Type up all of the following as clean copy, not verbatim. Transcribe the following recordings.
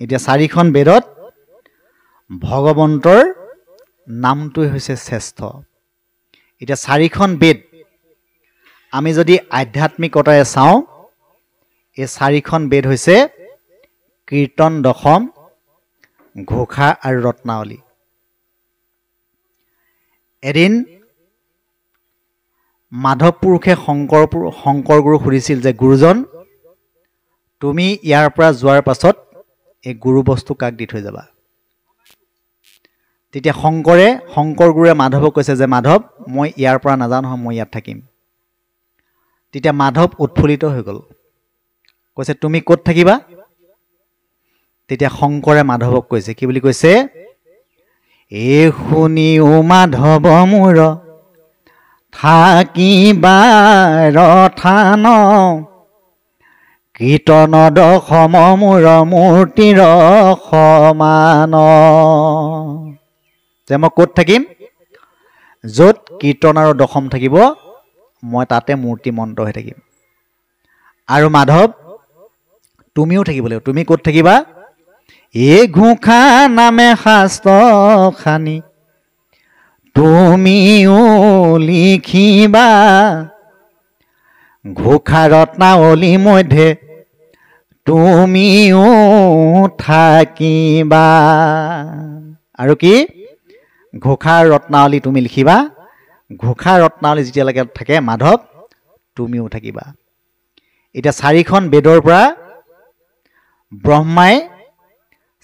এতিয়া চাৰিখন বেদত ভগৱন্তৰ নামটোই হৈছে শ্ৰেষ্ঠ। এতিয়া চাৰিখন বেদ আমি যদি আধ্যাত্মিকতাৰে চাওঁ, এই চাৰিখন বেদ হৈছে কীৰ্তন দশম, ঘোষা আৰু ৰত্নাৱলী। এদিন মাধৱ পুৰুষে শংকৰ গুৰুক সুধিছিল যে গুৰুজন, তুমি ইয়াৰ পৰা যোৱাৰ পাছত এই গুৰু বস্তু কাক দি থৈ যাবা? তেতিয়া শংকৰ গুৰুৱে মাধৱক কৈছে যে মাধৱ, মই ইয়াৰ পৰা নাযাওঁ নহয়, মই ইয়াত থাকিম। তেতিয়া মাধৱ উৎফুল্লিত হৈ গ'ল, কৈছে তুমি ক'ত থাকিবা? তেতিয়া শংকৰে মাধৱক কৈছে, কি বুলি কৈছে? এই শুনিও মাধৱ মোৰ থাকিবাৰ থান, কীৰ্তন দশম মোৰ মূৰ্তিৰ সমান। যে মই ক'ত থাকিম? য'ত কীৰ্তন আৰু দশম থাকিব, মই তাতে মূৰ্তি মন্ত্ৰ হৈ থাকিম। আৰু মাধৱ তুমিও থাকিব লাগিব। তুমি ক'ত থাকিবা? এই ঘোষা নামে শাস্ত্ৰ খানি তুমিও লিখিবা, ঘোষা ৰত্নাৱলী মধ্যে তুমিও থাকিবা। আৰু কি? ঘোষা ৰত্নাৱলী তুমি লিখিবা, ঘোষা ৰত্নাৱলী যেতিয়ালৈকে থাকে মাধৱ তুমিও থাকিবা। এতিয়া চাৰিখন বেদৰ পৰা ব্ৰহ্মাই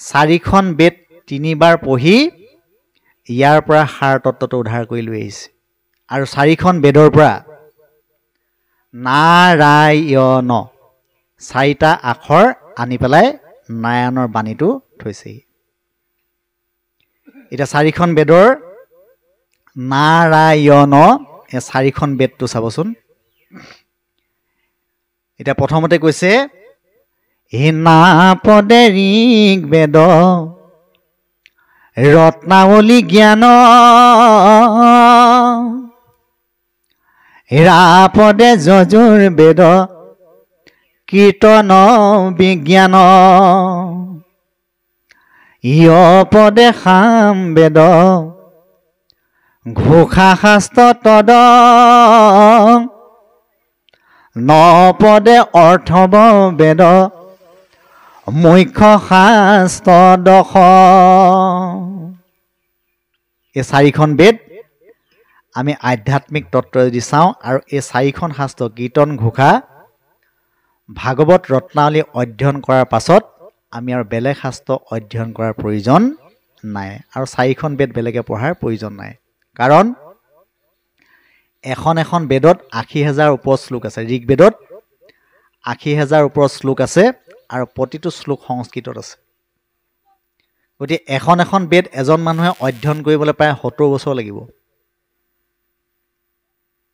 চাৰিখন বেদ তিনিবাৰ পঢ়ি ইয়াৰ পৰা সাৰ তত্ত্বটো উদ্ধাৰ কৰি লৈ আহিছে। আৰু চাৰিখন বেদৰ পৰা নাৰায়ণ চাৰিটা আখৰ আনি পেলাই নাৰায়ণৰ বাণীটো থৈছেহি। এতিয়া চাৰিখন বেদৰ নাৰায়ণ এই চাৰিখন বেদটো চাবচোন। এতিয়া প্ৰথমতে কৈছে নাপদে ঋগ বেদ ৰত্নাৱলী জ্ঞান, ৰাপদে যজুৰ বেদ কীৰ্তন বিজ্ঞান, ইয়পদে সাম বেদ ঘোষা শাস্ত্ৰ তদ, নপদে অৰ্থৱ বেদ মুখ্য শাস্ত্ৰ দশ। এই চাৰিখন বেদ আমি আধ্যাত্মিক তত্ত্ব যদি চাওঁ, আৰু এই চাৰিখন শাস্ত্ৰ কীৰ্তন ঘোষা ভাগৱত ৰত্নাৱলী অধ্যয়ন কৰাৰ পাছত আমি আৰু বেলেগ শাস্ত্ৰ অধ্যয়ন কৰাৰ প্ৰয়োজন নাই, আৰু চাৰিখন বেদ বেলেগে পঢ়াৰ প্ৰয়োজন নাই। কাৰণ এখন বেদত ৮০,০০০ ওপৰত শ্লোক আছে। ঋগ্বেদত ৮০,০০০ ওপৰত শ্লোক আছে, আৰু প্ৰতিটো শ্লোক সংস্কৃতত আছে। গতিকে এখন বেদ এজন মানুহে অধ্যয়ন কৰিবলৈ প্ৰায় ৭০ বছৰ লাগিব।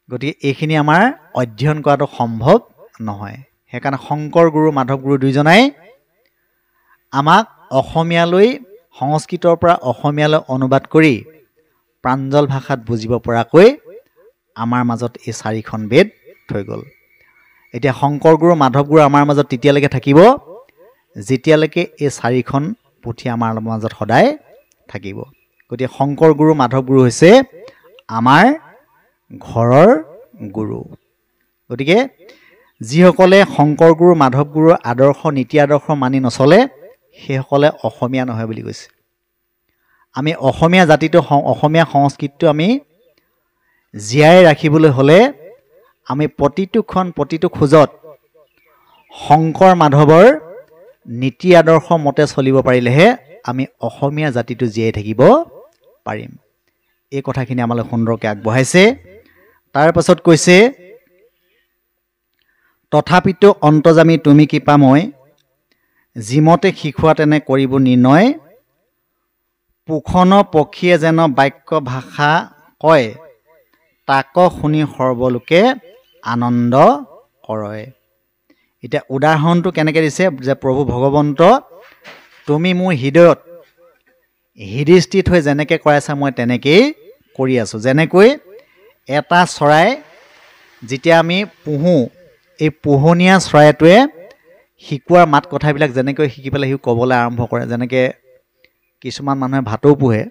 গতিকে এইখিনি আমাৰ অধ্যয়ন কৰাটো সম্ভৱ নহয়। সেইকাৰণে শংকৰ গুৰু মাধৱ গুৰু দুইজনাই আমাক অসমীয়ালৈ, সংস্কৃতৰ পৰা অসমীয়ালৈ অনুবাদ কৰি প্ৰাঞ্জল ভাষাত বুজিব পৰাকৈ আমাৰ মাজত এই চাৰিখন বেদ থৈ গ'ল। এতিয়া শংকৰ গুৰু মাধৱ গুৰু আমাৰ মাজত তেতিয়ালৈকে থাকিব যেতিয়ালৈকে এই চাৰিখন পুথি আমাৰ মাজত সদায় থাকিব। গতিকে শংকৰ গুৰু মাধৱ গুৰু হৈছে আমাৰ ঘৰৰ গুৰু। গতিকে যিসকলে শংকৰ গুৰু মাধৱ গুৰুৰ আদৰ্শ নীতি আদৰ্শ মানি নচলে সেইসকলে অসমীয়া নহয় বুলি কৈছে। আমি অসমীয়া জাতিটো, অসমীয়া সংস্কৃতিটো আমি জীয়াই ৰাখিবলৈ হ'লে আমি প্ৰতিটো খোজত শংকৰ মাধৱৰ নীতি আদৰ্শ মতে চলিব পাৰিলেহে আমি অসমীয়া জাতিটো জীয়াই থাকিব পাৰিম। এই কথাখিনি আমালৈ সুন্দৰকৈ আগবঢ়াইছে। তাৰ পাছত কৈছে তথাপিতো অন্তৰ্যামী তুমি কৃপাময়, যিমতে শিকোৱা তেনে কৰিব নিৰ্ণয়, পুখন পক্ষীয়ে যেন বাক্য ভাষা কয়, তাক শুনি সৰ্বলোকে আনন্দ কৰে। এতিয়া উদাহৰণটো কেনেকৈ দিছে যে প্ৰভু ভগৱন্ত তুমি মোৰ হৃদয়ত হৃদয়স্থিত হৈ যেনেকৈ কৰাইছা মই তেনেকেই কৰি আছোঁ। যেনেকৈ এটা চৰাই যেতিয়া আমি পুহোঁ, এই পোহনীয়া চৰাইটোৱে শিকোৱাৰ মাত কথাবিলাক যেনেকৈ শিকি পেলাই সি ক'বলৈ আৰম্ভ কৰে, যেনেকৈ কিছুমান মানুহে ভাটৌ পোহে,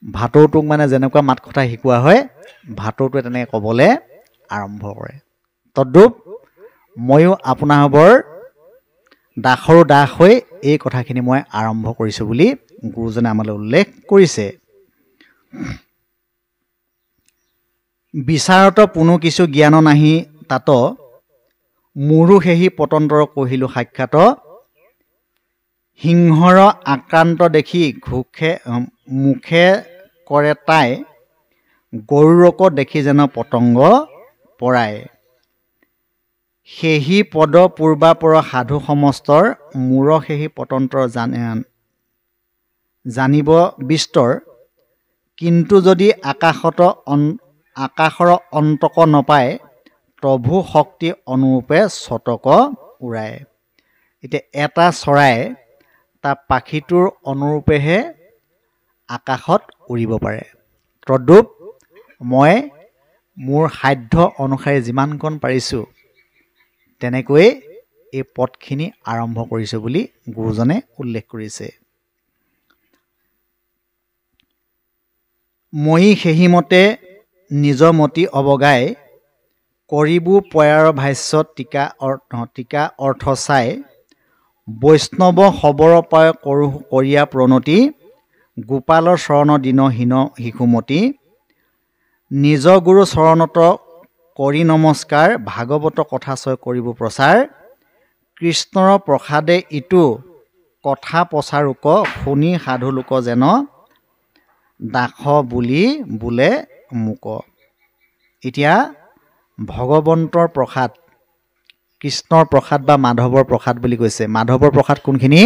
ভাটৌটোক মানে যেনেকুৱা মাত কথা শিকোৱা হয় ভাটৌটোৱে তেনেকৈ ক'বলৈ আৰম্ভ কৰে। তদ্ৰূপ ময়ো আপোনাসৱৰ দাসৰো দাস হৈ এই কথাখিনি মই আৰম্ভ কৰিছোঁ বুলি গুৰুজনে আমালৈ উল্লেখ কৰিছে। বিচাৰত পুনু কিছু জ্ঞান নাহি তাত, মোৰো সেহি পতন্তৰ কহিলো সাক্ষাৎ, সিংহৰ আক্ৰান্ত দেখি মুখে কৰে তাই, গৰুৰক দেখি যেন পতংগ পৰাই, সেহি পদ পূৰ্বাপৰ সাধু সমস্তৰ, মূৰ সেহি পতন্তৰ জানিব বিস্তৰ, কিন্তু যদি আকাশৰ অন্তক নপায়, প্ৰভু শক্তি অনুৰূপে ছটক উৰায়। এতিয়া এটা চৰাই তাৰ পাখিটোৰ অনুৰূপেহে আকাশত উৰিব পাৰে। তদ্ৰূপ মই মোৰ সাধ্য অনুসাৰে যিমানকণ পাৰিছোঁ তেনেকৈয়ে এই পথখিনি আৰম্ভ কৰিছোঁ বুলি গুৰুজনে উল্লেখ কৰিছে। মই সেহিমতে নিজ মতি অৱগাই, কৰিবো পয়াৰ ভাষ্য টিকা অৰ্থ চাই, বৈষ্ণৱ খবৰ পায় কৰিয়া প্ৰণতি, গোপালৰ চৰণ দিন হীন শিশুমতী, নিজ গুৰু চৰণত কৰি নমস্কাৰ, ভাগৱত কথাচয় কৰিব প্ৰচাৰ, কৃষ্ণৰ প্ৰসাদে ইটো কথা প্ৰচাৰোক, শুনি সাধু লোক যেন দাস বুলি বোলে মোক। এতিয়া ভগৱন্তৰ প্ৰসাদ, কৃষ্ণৰ প্ৰসাদ বা মাধৱৰ প্ৰসাদ বুলি কৈছে। মাধৱৰ প্ৰসাদ কোনখিনি?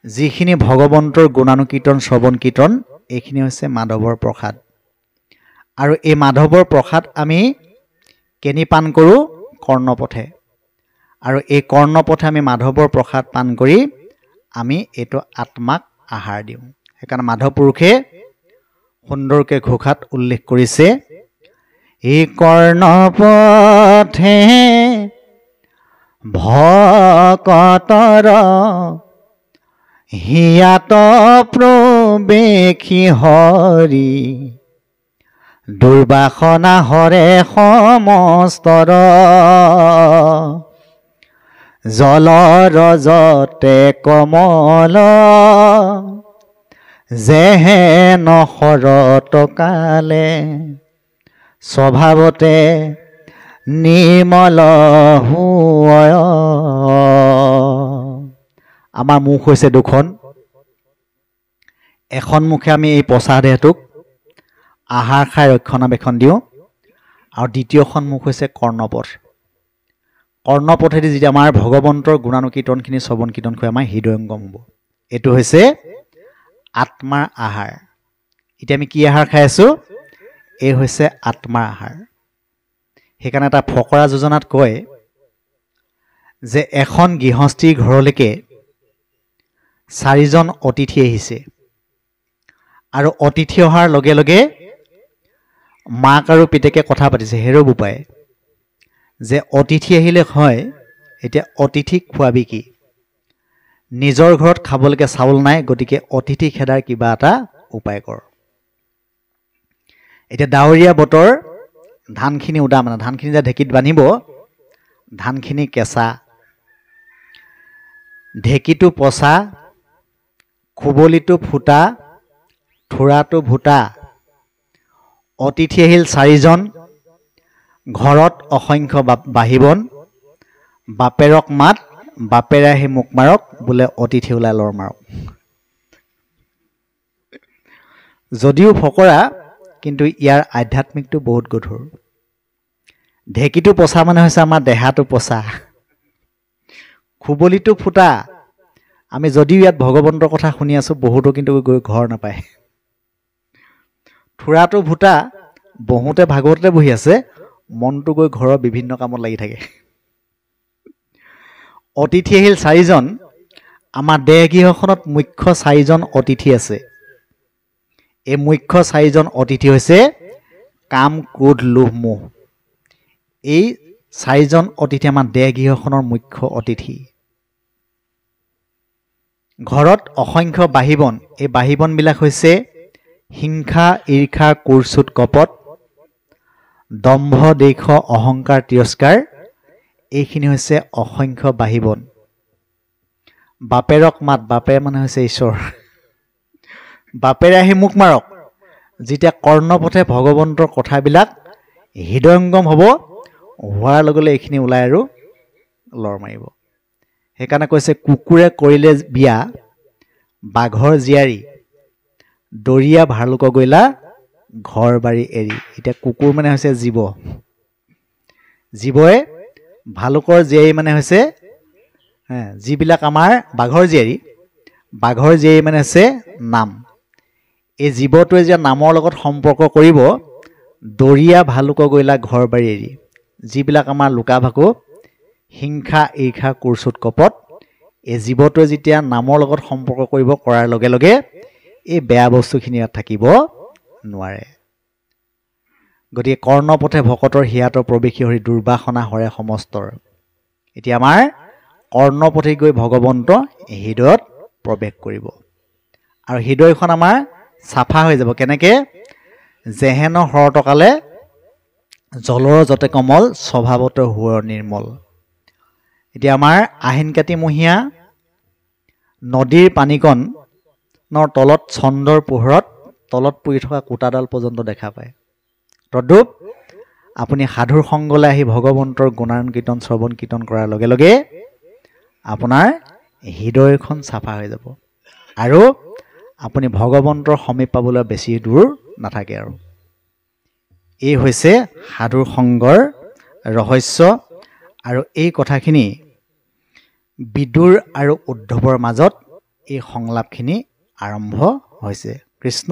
যিখিনি ভগৱন্তৰ গুণানুকীৰ্তন শ্ৰৱণ কীৰ্তন, এইখিনি হৈছে মাধৱৰ প্ৰসাদ। আৰু এই মাধৱৰ প্ৰসাদ আমি কেনি পান কৰোঁ? কৰ্ণপথে। আৰু এই কৰ্ণপথে আমি মাধৱৰ প্ৰসাদ পান কৰি আমি এইটো আত্মাক আহাৰ দিওঁ। সেইকাৰণে মাধৱ পুৰুষে সুন্দৰকৈ ঘোষাত উল্লেখ কৰিছে, এই কৰ্ণপথে ভকতৰ হিয়াত প্ৰবেশী হৰি, দুৰ্বাসনা হৰে সমস্তৰ, জলৰজতে কমল, যেহেন শৰৎ কালে, স্বভাৱতে নিৰ্মল হুয়। আমাৰ মুখ হৈছে দুখন, এখন মুখে আমি এই পচা দেহটোক আহাৰ খাই ৰক্ষণাবেক্ষণ দিওঁ, আৰু দ্বিতীয়খন মুখ হৈছে কৰ্ণপথ। কৰ্ণপথেদি যেতিয়া আমাৰ ভগৱন্তৰ গুণানুকীৰ্তনখিনি শ্ৰৱণ কীৰ্তন কৰি আমাৰ হৃদয়ংগম হ'ব। এইটো হৈছে আত্মাৰ আহাৰ। এতিয়া আমি কি আহাৰ খাই আছোঁ? এই হৈছে আত্মাৰ আহাৰ। সেইকাৰণে এটা ফকৰা যোজনাত কয় যে এখন গৃহস্থীৰ ঘৰলৈকে 4জন অতিথি আহিছে, আৰু অতিথি অহাৰ লগে লগে মাক আৰু পিতেকে কথা পাতিছে হেৰ বোপাই, যে অতিথি আহিলে হয়, এতিয়া অতিথিক খোৱাবি কি? নিজৰ ঘৰত খাবলৈকে চাউল নাই, গতিকে অতিথি খেদাৰ কিবা এটা উপায় কৰ। এতিয়া ডাৱৰীয়া বতৰ, ধানখিনি উদা, মানে ধানখিনি যে ঢেঁকীত বান্ধিব, ধানখিনি কেঁচা, ঢেঁকীটো পচা, খুবলিটো ফুটা, থোৰাটো ভুটা, অতিথি আহিল 4জন, ঘৰত অসংখ্য বাঢ়িবন, বাপেৰক মাত, বাপেৰে আহি মুখ মাৰক, বোলে অতিথি ওলাই লৰ মাৰক। যদিও ফকৰা, কিন্তু ইয়াৰ আধ্যাত্মিকটো বহুত গধুৰ। ঢেঁকীটো পচা মানে হৈছে আমাৰ দেহাটো পচা, খুবলিটো ফুটা, আমি যদিও ইয়াত ভগৱন্তৰ কথা শুনি আছোঁ, বহুতো কিন্তু গৈ ঘৰ নাপায়। থোৰাটো ভুটা, বহুতে ভাগৱততে বহি আছে, মনটো গৈ ঘৰৰ বিভিন্ন কামত লাগি থাকে। অতিথি আহিল 4জন, আমাৰ দেহগৃহখনত মুখ্য 4জন অতিথি আছে। এই মুখ্য 4জন অতিথি হৈছে কাম, ক্ৰোধ, লোভ, মোহ। এই 4জন অতিথি আমাৰ দেহগৃহখনৰ মুখ্য অতিথি। ঘৰত অসংখ্য বাহিবন, এই বাহিবনবিলাক হৈছে হিংসা, ঈৰ্ষা, কুৰচুত, কপট, দম্ভ, দেশ, অহংকাৰ, তিৰস্কাৰ। এইখিনি হৈছে অসংখ্য বাহিবন। বাপেৰক মাত, বাপেৰ মানে হৈছে ঈশ্বৰ। বাপেৰে আহি মুখ মাৰক। যেতিয়া কৰ্ণপথে ভগৱন্তৰ কথাবিলাক হৃদয়ংগম হ'ব, হোৱাৰ লগে লগে এইখিনি ওলাই আৰু লৰ মাৰিব। সেইকাৰণে কৈছে কুকুৰে কৰিলে বিয়া, বাঘৰ জীয়াৰী, দৰিয়া ভালুক গৈলা ঘৰ বাৰী এৰি। এতিয়া কুকুৰ মানে হৈছে জীৱ। জীৱই ভালুকৰ জীয়াৰী মানে হৈছে যিবিলাক আমাৰ বাঘৰ জীয়াৰী, বাঘৰ জীয়াৰী মানে হৈছে নাম। এই জীৱটোৱে যে নামৰ লগত সম্পৰ্ক কৰিব, দৰিয়া ভালুক গৈলা ঘৰ বাৰী এৰি। যিবিলাক আমাৰ লুকা ভাকু, হিংসা, ঈৰ্ষা, কুৰচুত, কপট, এই জীৱটোৱে যেতিয়া নামৰ লগত সম্পৰ্ক কৰিব, কৰাৰ লগে লগে এই বেয়া বস্তুখিনি ইয়াত থাকিব নোৱাৰে। গতিকে কৰ্ণপথে ভকতৰ হিয়াতৰ প্ৰৱেশী হৰি, দুৰ্বাসনা হৰে সমস্তৰ। এতিয়া আমাৰ কৰ্ণপথে গৈ ভগৱন্ত হৃদয়ত প্ৰৱেশ কৰিব আৰু হৃদয়খন আমাৰ চাফা হৈ যাব। কেনেকে? যেহেন হৰতকালে জলৰ যতে কমল, স্বভাৱতে হুৱৰ নিৰ্মল। এতিয়া আমাৰ আহিন কাতি মহীয়া নদীৰ পানীকণৰ তলত চন্দ্ৰৰ পোহৰত তলত পৰি থকা কোটাডাল পৰ্যন্ত দেখা পায়। তদ্ৰূপ আপুনি সাধুৰ সংগলৈ আহি ভগৱন্তৰ গুণায়ন কীৰ্তন শ্ৰৱণ কীৰ্তন কৰাৰ লগে লগে আপোনাৰ হৃদয়খন চাফা হৈ যাব আৰু আপুনি ভগৱন্তৰ সমীপ পাবলৈ বেছি দূৰ নাথাকে। আৰু এই হৈছে সাধুৰ সংগৰ ৰহস্য। আৰু এই কথাখিনি বিদুৰ আৰু উদ্ধৱৰ মাজত এই সংলাপখিনি আৰম্ভ হৈছে। কৃষ্ণ